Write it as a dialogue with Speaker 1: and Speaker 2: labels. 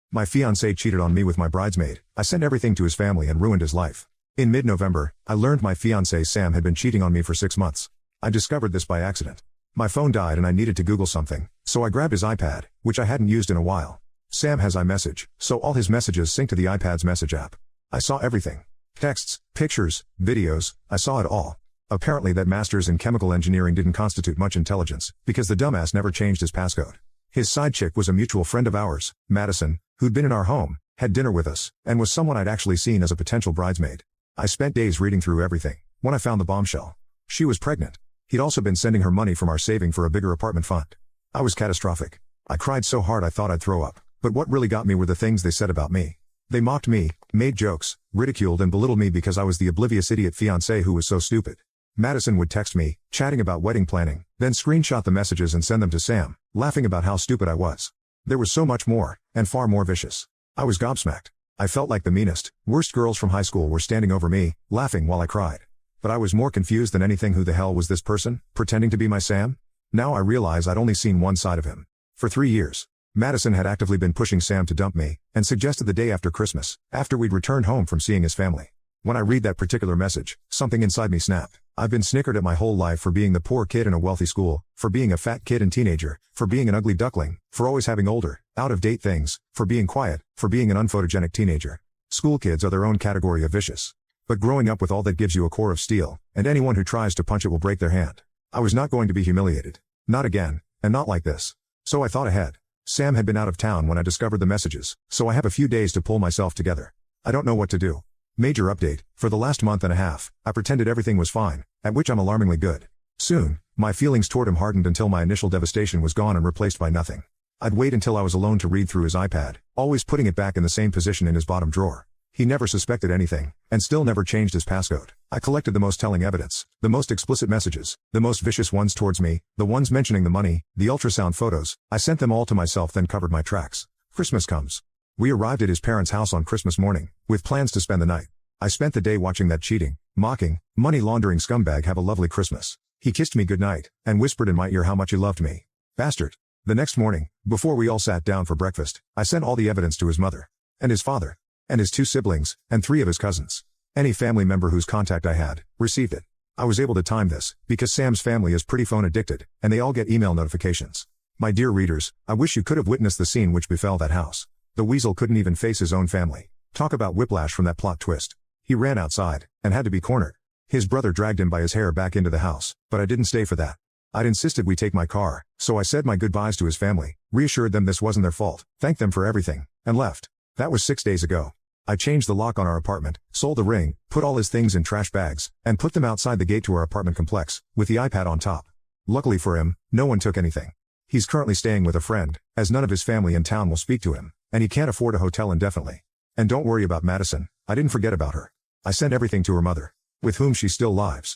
Speaker 1: My fiancé cheated on me with my bridesmaid. I sent everything to his family and ruined his life. In mid-November, I learned my fiancé Sam had been cheating on me for 6 months. I discovered this by accident. My phone died and I needed to Google something, so I grabbed his iPad, which I hadn't used in a while. Sam has iMessage, so all his messages sync to the iPad's message app. I saw everything. Texts, pictures, videos, I saw it all. Apparently that master's in chemical engineering didn't constitute much intelligence, because the dumbass never changed his passcode. His side chick was a mutual friend of ours, Madison, who'd been in our home, had dinner with us, and was someone I'd actually seen as a potential bridesmaid. I spent days reading through everything, when I found the bombshell. She was pregnant. He'd also been sending her money from our saving for a bigger apartment fund. I was catastrophic. I cried so hard I thought I'd throw up. But what really got me were the things they said about me. They mocked me, made jokes, ridiculed and belittled me because I was the oblivious idiot fiancé who was so stupid. Madison would text me, chatting about wedding planning, then screenshot the messages and send them to Sam, laughing about how stupid I was. There was so much more, and far more vicious. I was gobsmacked. I felt like the meanest, worst girls from high school were standing over me, laughing while I cried. But I was more confused than anything. Who the hell was this person, pretending to be my Sam? Now I realize I'd only seen one side of him. For 3 years. Madison had actively been pushing Sam to dump me, and suggested the day after Christmas, after we'd returned home from seeing his family. When I read that particular message, something inside me snapped. I've been snickered at my whole life for being the poor kid in a wealthy school, for being a fat kid and teenager, for being an ugly duckling, for always having older, out-of-date things, for being quiet, for being an unphotogenic teenager. School kids are their own category of vicious. But growing up with all that gives you a core of steel, and anyone who tries to punch it will break their hand. I was not going to be humiliated. Not again, and not like this. So I thought ahead. Sam had been out of town when I discovered the messages, so I have a few days to pull myself together. I don't know what to do. Major update, for the last month and a half, I pretended everything was fine, at which I'm alarmingly good. Soon, my feelings toward him hardened until my initial devastation was gone and replaced by nothing. I'd wait until I was alone to read through his iPad, always putting it back in the same position in his bottom drawer. He never suspected anything, and still never changed his passcode. I collected the most telling evidence, the most explicit messages, the most vicious ones towards me, the ones mentioning the money, the ultrasound photos. I sent them all to myself, then covered my tracks. Christmas comes. We arrived at his parents' house on Christmas morning, with plans to spend the night. I spent the day watching that cheating, mocking, money-laundering scumbag have a lovely Christmas. He kissed me goodnight, and whispered in my ear how much he loved me. Bastard. The next morning, before we all sat down for breakfast, I sent all the evidence to his mother, and his father, and his 2 siblings, and 3 of his cousins. Any family member whose contact I had, received it. I was able to time this, because Sam's family is pretty phone addicted, and they all get email notifications. My dear readers, I wish you could have witnessed the scene which befell that house. The weasel couldn't even face his own family. Talk about whiplash from that plot twist. He ran outside, and had to be cornered. His brother dragged him by his hair back into the house, but I didn't stay for that. I'd insisted we take my car, so I said my goodbyes to his family, reassured them this wasn't their fault, thanked them for everything, and left. That was 6 days ago. I changed the lock on our apartment, sold the ring, put all his things in trash bags, and put them outside the gate to our apartment complex, with the iPad on top. Luckily for him, no one took anything. He's currently staying with a friend, as none of his family in town will speak to him, and he can't afford a hotel indefinitely. And don't worry about Madison, I didn't forget about her. I sent everything to her mother, with whom she still lives.